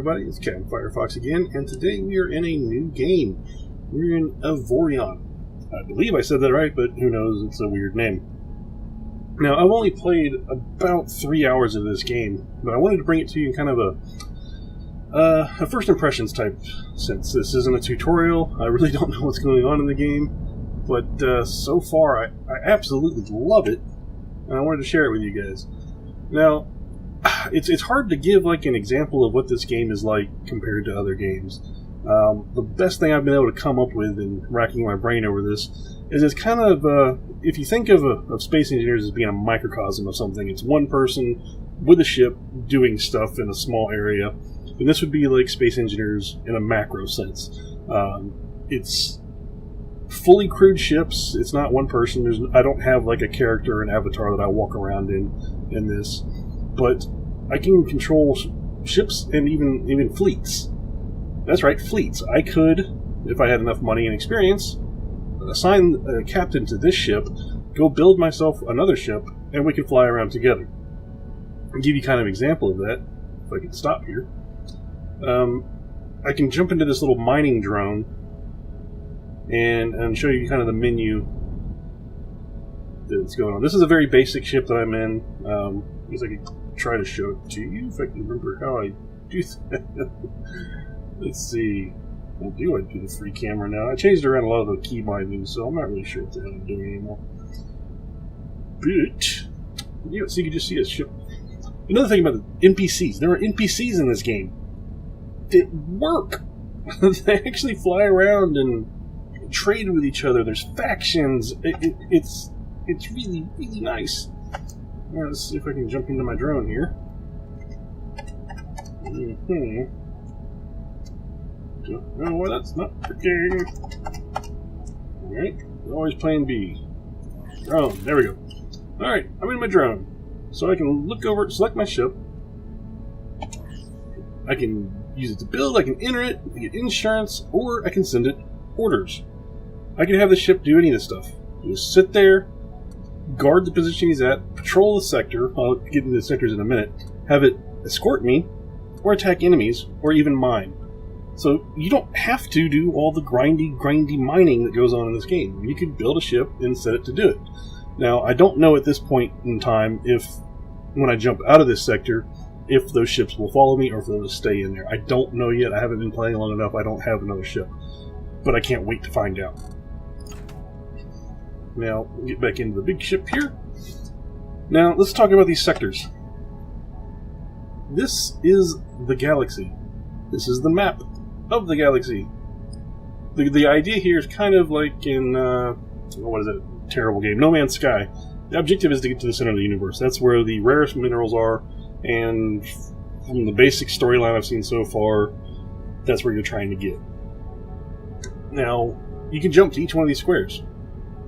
everybody, it's Capt Firefox again, and today we are in a new game. We're in Avorion. I believe I said that right, but who knows, it's a weird name. Now, I've only played about 3 hours of this game, but I wanted to bring it to you in kind of a first impressions type sense. This isn't a tutorial, I really don't know what's going on in the game, but so far I absolutely love it, and I wanted to share it with you guys. Now, it's hard to give like an example of what this game is like compared to other games. The best thing I've been able to come up with in racking my brain over this is it's kind of, if you think of Space Engineers as being a microcosm of something, it's one person with a ship doing stuff in a small area, and this would be like Space Engineers in a macro sense. It's fully crewed ships, it's not one person, I don't have like a character or an avatar that I walk around in this. But I can control ships and even fleets. That's right, fleets. I could, if I had enough money and experience, assign a captain to this ship, go build myself another ship, and we could fly around together. I'll give you kind of an example of that, if I can stop here. I can jump into this little mining drone and show you kind of the menu that's going on. This is a very basic ship that I'm in. I guess I could try to show it to you if I can remember how I do that. Let's see. How do I do the free camera now? I changed around a lot of the key bindings, so I'm not really sure what the hell I'm doing anymore. But yeah, so you can just see a ship. Another thing about the NPCs. There are NPCs in this game that work. They actually fly around and trade with each other. There's factions. It's really, really nice. Let's see if I can jump into my drone here. Don't know why that's not working. Alright, always plan B. Drone, there we go. Alright, I'm in my drone. So I can look over, select my ship. I can use it to build, I can enter it, get insurance, or I can send it orders. I can have the ship do any of this stuff. Just sit there, guard the position he's at, patrol the sector, I'll get into the sectors in a minute, have it escort me, or attack enemies, or even mine. So you don't have to do all the grindy mining that goes on in this game. You can build a ship and set it to do it. Now, I don't know at this point in time if, when I jump out of this sector, if those ships will follow me or if they'll just stay in there. I don't know yet. I haven't been playing long enough. I don't have another ship. But I can't wait to find out. Now, we'll get back into the big ship here. Now, let's talk about these sectors. This is the galaxy. This is the map of the galaxy. The idea here is kind of like in, what is it? Terrible game. No Man's Sky. The objective is to get to the center of the universe. That's where the rarest minerals are, and from the basic storyline I've seen so far, that's where you're trying to get. Now, you can jump to each one of these squares.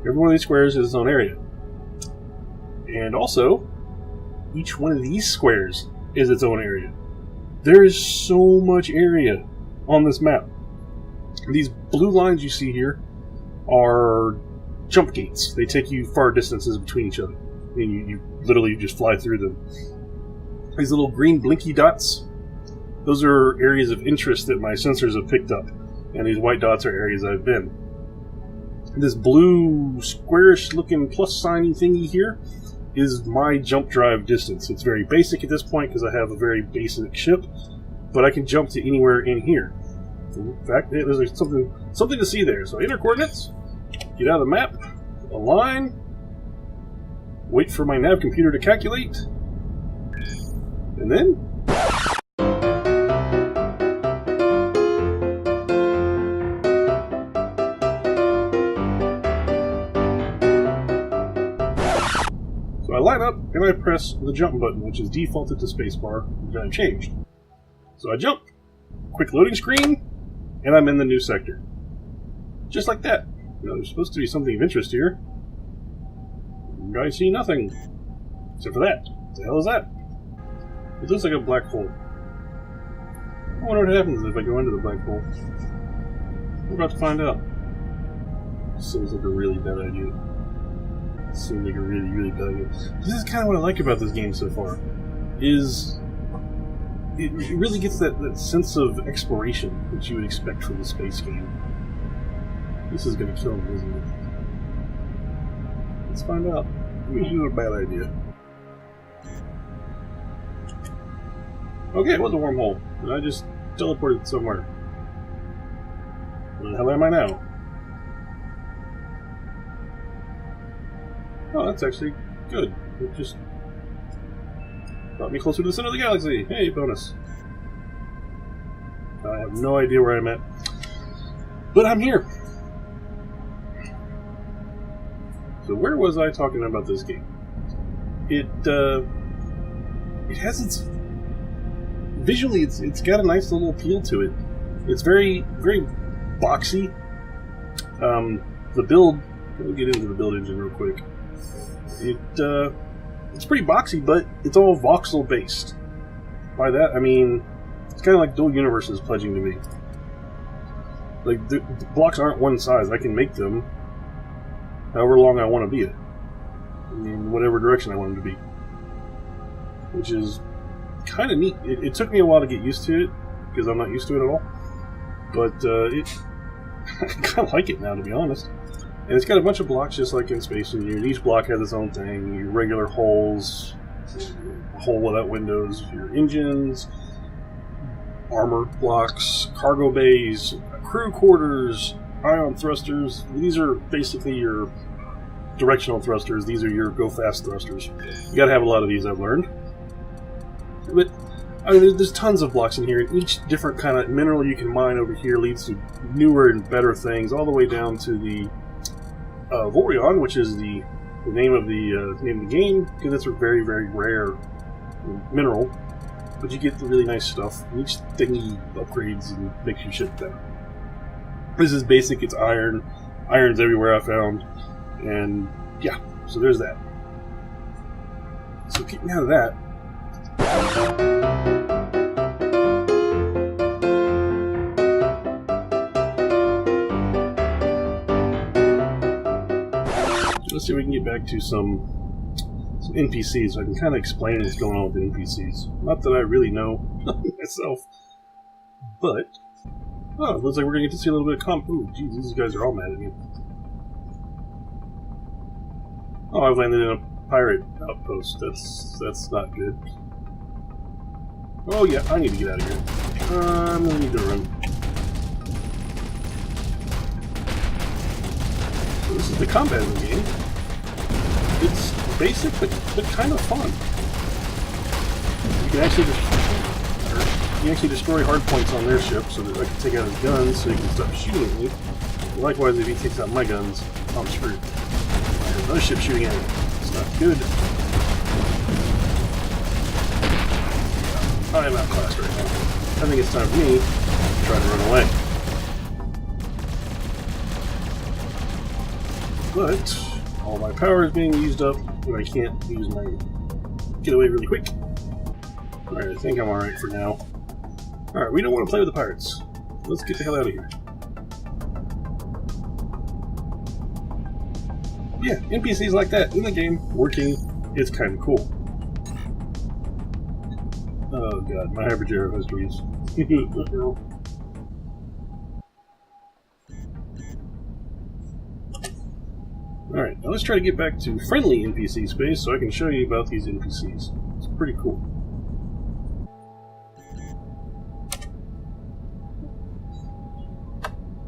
Every one of these squares is its own area. And also, each one of these squares is its own area. There is so much area on this map. These blue lines you see here are jump gates. They take you far distances between each other. And you literally just fly through them. These little green blinky dots, those are areas of interest that my sensors have picked up. And these white dots are areas I've been. This blue squarish looking plus signy thingy here is my jump drive distance. It's very basic at this point because I have a very basic ship, but I can jump to anywhere in here. In fact, there's something to see there. So enter coordinates, get out of the map, align, wait for my nav computer to calculate, and then I line up and I press the jump button, which is defaulted to spacebar, which I've changed. So I jump, quick loading screen, and I'm in the new sector. Just like that. Now there's supposed to be something of interest here. I see nothing. Except for that. What the hell is that? It looks like a black hole. I wonder what happens if I go into the black hole. We're about to find out. Seems like a really bad idea. Seems like a really, really bad idea. This is kind of what I like about this game so far. Is it really gets that sense of exploration that you would expect from a space game. This is going to kill me, isn't it? Let's find out. Maybe this is a bad idea. Okay, it was a wormhole. And I just teleported somewhere. Where the hell am I now? Oh, that's actually good. It just brought me closer to the center of the galaxy. Hey, bonus. I have no idea where I'm at. But I'm here. So where was I talking about this game? It has its... Visually, it's got a nice little appeal to it. It's very, very boxy. The build... We'll get into the build engine real quick. It's pretty boxy, but it's all voxel based. By that, I mean it's kind of like dual universes pledging to me. Like the blocks aren't one size. I can make them however long I want to be it, in whatever direction I want them to be, which is kind of neat. It took me a while to get used to it because I'm not used to it at all, but I kind of like it now, to be honest. And it's got a bunch of blocks just like in Space Engineers. Each block has its own thing. Your regular holes, hole without windows, your engines, armor blocks, cargo bays, crew quarters, ion thrusters. These are basically your directional thrusters. These are your go-fast thrusters. You gotta have a lot of these, I've learned. But, I mean, there's tons of blocks in here. And each different kind of mineral you can mine over here leads to newer and better things, all the way down to the Avorion, which is the name of the game, because it's a very, very rare mineral. But you get the really nice stuff. And each thingy upgrades and makes your shit better. This is basic. It's iron. Iron's everywhere I found, and yeah. So there's that. So getting out of that. Let's see if we can get back to some NPCs so I can kind of explain what's going on with the NPCs. Not that I really know myself, but oh, it looks like we're going to get to see a little bit of comp. Ooh, geez, these guys are all mad at me. Oh, I've landed in a pirate outpost. That's not good. Oh yeah, I need to get out of here. I'm going to need to run. So this is the combat in the game. It's basic, but kind of fun. You can actually destroy hard points on their ship, so that I can take out his guns, so he can stop shooting at me. Likewise, if he takes out my guns, I'm screwed. I have another ship shooting at me. It's not good. I am outclassed right now. I think it's time for me to try to run away. But all my power is being used up, and I can't use my get away really quick. Alright, I think I'm alright for now. Alright, we don't want to play with the pirates. Let's get the hell out of here. Yeah, NPCs like that in the game, working, it's kind of cool. Oh god, my Hypergero histories. Alright, now let's try to get back to friendly NPC space so I can show you about these NPCs. It's pretty cool.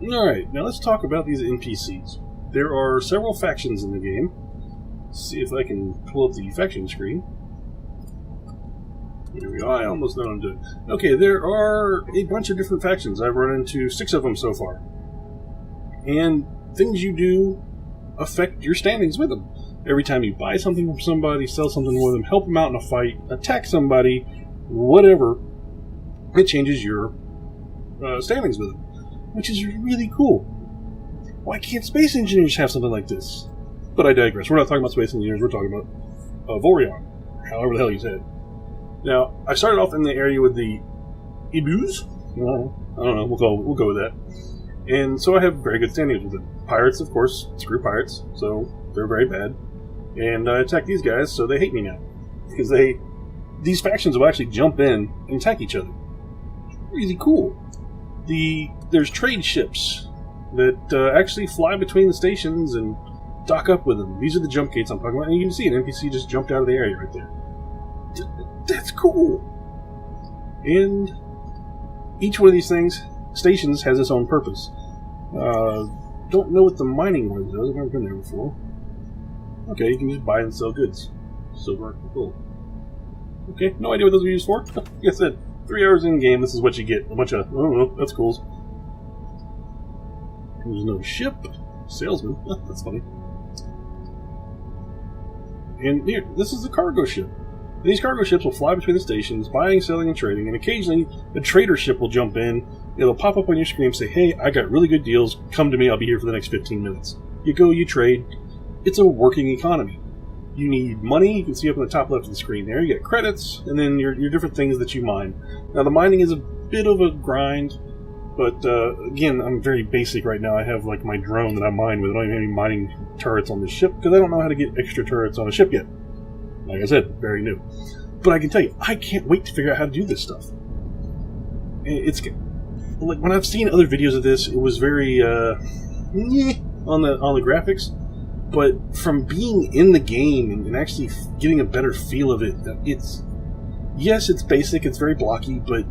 Alright, now let's talk about these NPCs. There are several factions in the game. Let's see if I can pull up the faction screen. Here we go. I almost know what I'm doing. Okay, there are a bunch of different factions. I've run into 6 of them so far. And things you do affect your standings with them. Every time you buy something from somebody, sell something with them, help them out in a fight, attack somebody, whatever, it changes your standings with them, which is really cool. Why can't Space Engineers have something like this? But I digress. We're not talking about Space Engineers, we're talking about Avorion, however the hell you said it. Now, I started off in the area with the Ibus. I don't know, we'll go with that. And so I have very good standings with them. Pirates, of course, screw pirates, so they're very bad. And I attack these guys, so they hate me now. Because they these factions will actually jump in and attack each other. Really cool. There's trade ships that actually fly between the stations and dock up with them. These are the jump gates I'm talking about, and you can see an NPC just jumped out of the area right there. That's cool. And each one of these stations has its own purpose. Don't know what the mining one does. I've never been there before. Okay, you can just buy and sell goods. Silver and gold. Okay, no idea what those are used for. Like I said, 3 hours in game, this is what you get. A bunch of, I don't know, that's cool. There's another ship. Salesman. That's funny. And here, this is a cargo ship. These cargo ships will fly between the stations, buying, selling, and trading, and occasionally a trader ship will jump in. It'll pop up on your screen and say, hey, I got really good deals. Come to me, I'll be here for the next 15 minutes. You go, you trade. It's a working economy. You need money. You can see up in the top left of the screen there. You get credits, and then your different things that you mine. Now, the mining is a bit of a grind, but again, I'm very basic right now. I have like my drone that I mine with. I don't even have any mining turrets on this ship because I don't know how to get extra turrets on a ship yet. Like I said, very new. But I can tell you, I can't wait to figure out how to do this stuff. It's like when I've seen other videos of this, it was very on the graphics. But from being in the game and actually getting a better feel of it, it's basic, it's very blocky, but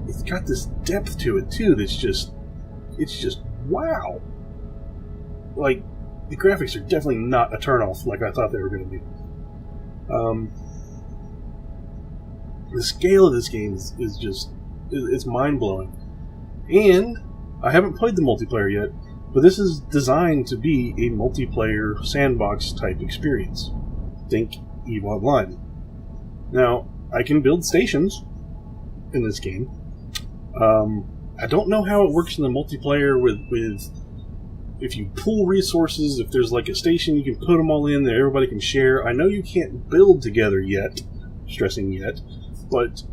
it's got this depth to it too. It's just wow. Like the graphics are definitely not a turnoff like I thought they were going to be. The scale of this game is just it's mind blowing, and I haven't played the multiplayer yet. But this is designed to be a multiplayer sandbox type experience. Think EVE Online. Now, I can build stations in this game. I don't know how it works in the multiplayer with if you pool resources, if there's like a station, you can put them all in there, everybody can share. I know you can't build together yet, stressing yet, but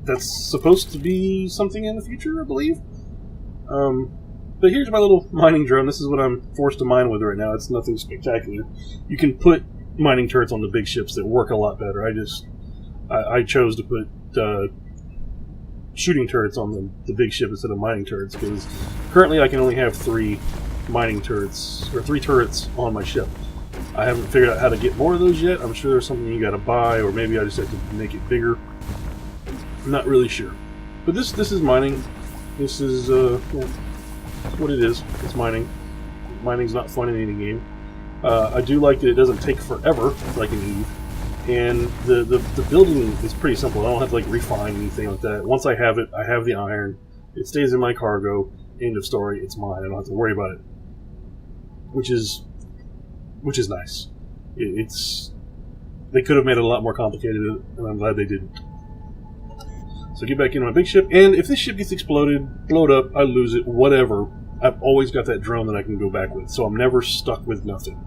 that's supposed to be something in the future, I believe. But here's my little mining drone. This is what I'm forced to mine with right now. It's nothing spectacular. You can put mining turrets on the big ships that work a lot better. I chose to put shooting turrets on the big ship instead of mining turrets because currently I can only have 3 mining turrets, or 3 turrets on my ship. I haven't figured out how to get more of those yet. I'm sure there's something you gotta buy, or maybe I just have to make it bigger. I'm not really sure. But this is mining. This is, what it is. It's mining. Mining's not fun in any game. I do like that it doesn't take forever, like in EVE. And the building is pretty simple. I don't have to like refine anything like that. Once I have it, I have the iron. It stays in my cargo. End of story. It's mine. I don't have to worry about it. Which is nice. They could have made it a lot more complicated, and I'm glad they didn't. So get back in my big ship, and if this ship gets exploded, blowed up, I lose it, whatever, I've always got that drone that I can go back with, so I'm never stuck with nothing.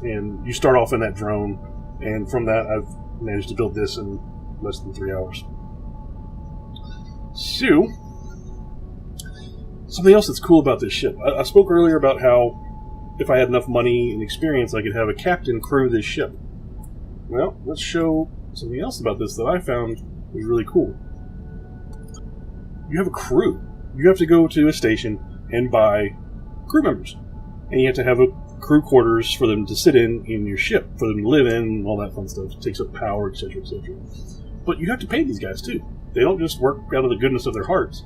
And you start off in that drone, and from that I've managed to build this in less than 3 hours. So, something else that's cool about this ship. I spoke earlier about how if I had enough money and experience, I could have a captain crew this ship. Well, let's show something else about this that I found was really cool. You have a crew. You have to go to a station and buy crew members. And you have to have a crew quarters for them to sit in your ship, for them to live in, and all that fun stuff. It takes up power, etc., etc. But you have to pay these guys, too. They don't just work out of the goodness of their hearts.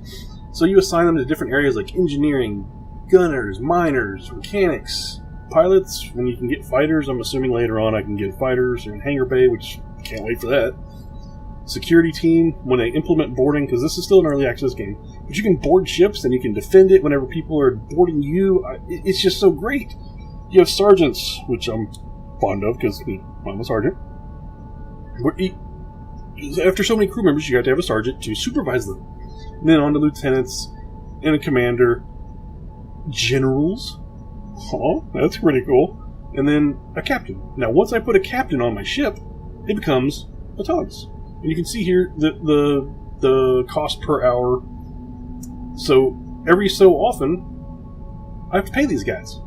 So you assign them to different areas like engineering, gunners, miners, mechanics, pilots. When you can get fighters, I'm assuming later on I can get fighters, or in hangar bay, which can't wait for that. Security team, when they implement boarding, because this is still an early access game, but you can board ships and you can defend it whenever people are boarding you. It's just so great. You have sergeants, which I'm fond of because I'm a sergeant. After so many crew members, you have to have a sergeant to supervise them. And then on to lieutenants and a commander, generals. Oh, that's pretty cool. And then a captain. Now, once I put a captain on my ship, it becomes autonomous. And you can see here the cost per hour. So every so often, I have to pay these guys.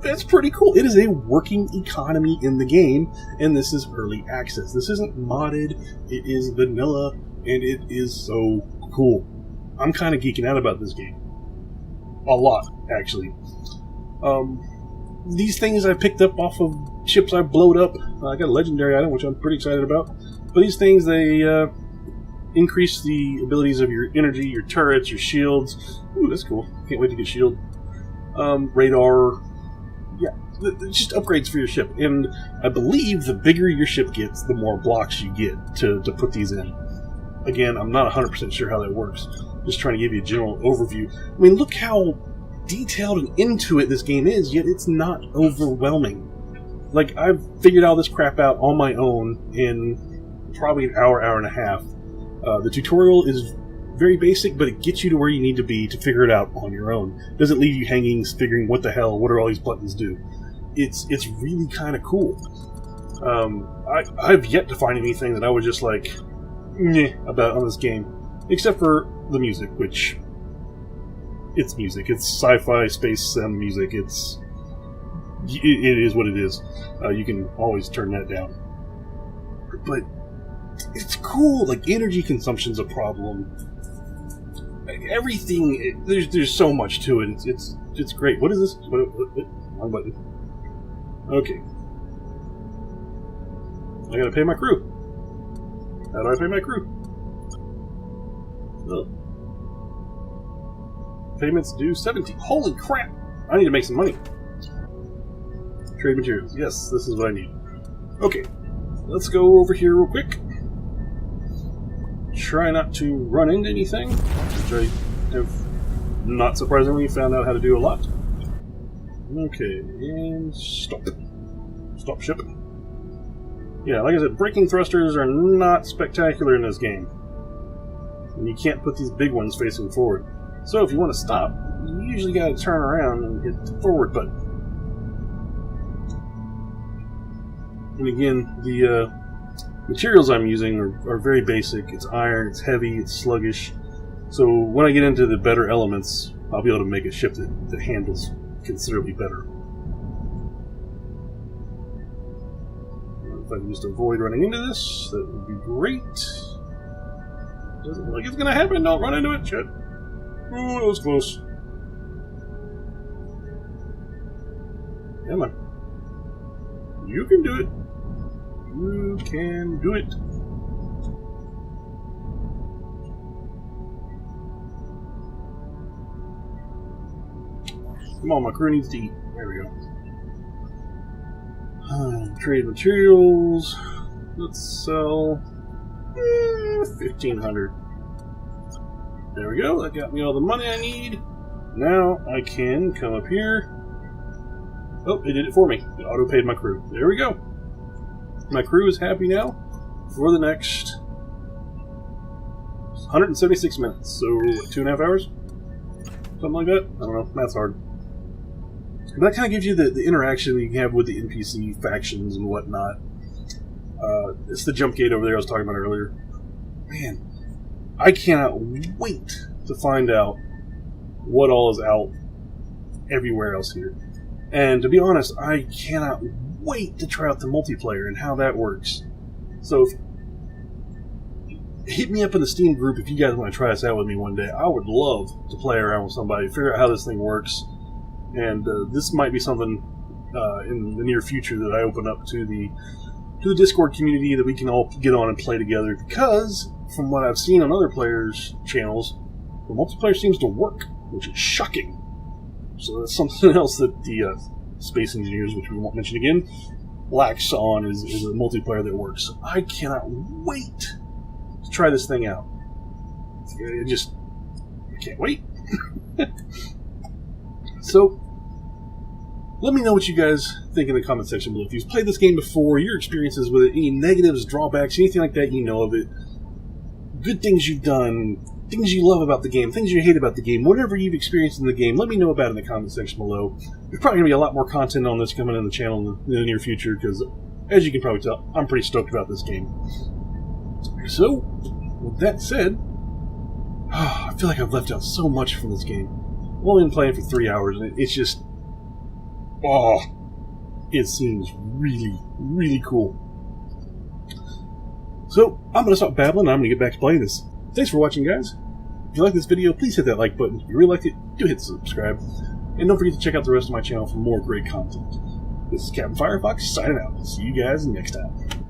That's pretty cool. It is a working economy in the game, and this is early access. This isn't modded, it is vanilla, and it is so cool. I'm kind of geeking out about this game. A lot, actually. These things I picked up off of ships I blowed up. I got a legendary item, which I'm pretty excited about. But these things, they increase the abilities of your energy, your turrets, your shields. Ooh, that's cool. Can't wait to get shield. Radar. Yeah, just upgrades for your ship. And I believe the bigger your ship gets, the more blocks you get to put these in. Again, I'm not 100% sure how that works. Just trying to give you a general overview. I mean, look how detailed and into it this game is, yet it's not overwhelming. Like, I've figured all this crap out on my own in probably an hour, hour and a half. The tutorial is very basic, but it gets you to where you need to be to figure it out on your own. It doesn't leave you hanging, figuring what the hell, what do all these buttons do. It's really kind of cool. I've yet to find anything that I was just like, meh, about on this game. Except for the music, which... it's music. It's sci-fi, space sim music. It is what it is. You can always turn that down. But it's cool. Like, energy consumption's a problem. Everything, there's so much to it. It's great. What is this? Wrong button. Okay. I gotta pay my crew. How do I pay my crew? Oh. Payments due 70. Holy crap! I need to make some money. Trade materials. Yes, this is what I need. Okay. Let's go over here real quick. Try not to run into anything, which I have, not surprisingly, found out how to do a lot. Okay, and stop. Stop ship. Yeah, like I said, braking thrusters are not spectacular in this game. And you can't put these big ones facing forward. So if you want to stop, you usually got to turn around and hit the forward button. And again, the materials I'm using are very basic. It's iron, it's heavy, it's sluggish. So when I get into the better elements, I'll be able to make a ship that handles considerably better. If I can just avoid running into this, that would be great. Doesn't look like it's going to happen. Don't run into it. Shit. Ooh, that was close. Come on. You can do it. You can do it. Come on, my crew needs to eat. There we go. Trade materials. Let's sell 1,500. There we go. That got me all the money I need. Now I can come up here. Oh, it did it for me. It auto-paid my crew. There we go. My crew is happy now for the next 176 minutes. So, what, 2.5 hours? Something like that? I don't know. Math's hard. But that kind of gives you the interaction you can have with the NPC factions and whatnot. It's the jump gate over there I was talking about earlier. Man, I cannot wait to find out what all is out everywhere else here. And to be honest, I cannot wait to try out the multiplayer and how that works. So hit me up in the Steam group if you guys want to try this out with me one day. I would love to play around with somebody, figure out how this thing works. And this might be something in the near future that I open up to the Discord community that we can all get on and play together. Because from what I've seen on other players' channels, the multiplayer seems to work, which is shocking. So that's something else that the Space Engineers, which we won't mention again, lacks on is a multiplayer that works. I cannot wait to try this thing out. I can't wait. So, let me know what you guys think in the comment section below. If you've played this game before, your experiences with it, any negatives, drawbacks, anything like that you know of it, good things you've done, things you love about the game, things you hate about the game, whatever you've experienced in the game, let me know about it in the comment section below. There's probably going to be a lot more content on this coming in the channel in the near future, because, as you can probably tell, I'm pretty stoked about this game. So, with that said, I feel like I've left out so much from this game. I've only been playing for 3 hours, and it's just... Oh, it seems really, really cool. So, I'm going to stop babbling and I'm going to get back to playing this. Thanks for watching, guys. If you like this video, please hit that like button. If you really liked it, do hit subscribe. And don't forget to check out the rest of my channel for more great content. This is Captain Firefox signing out. See you guys next time.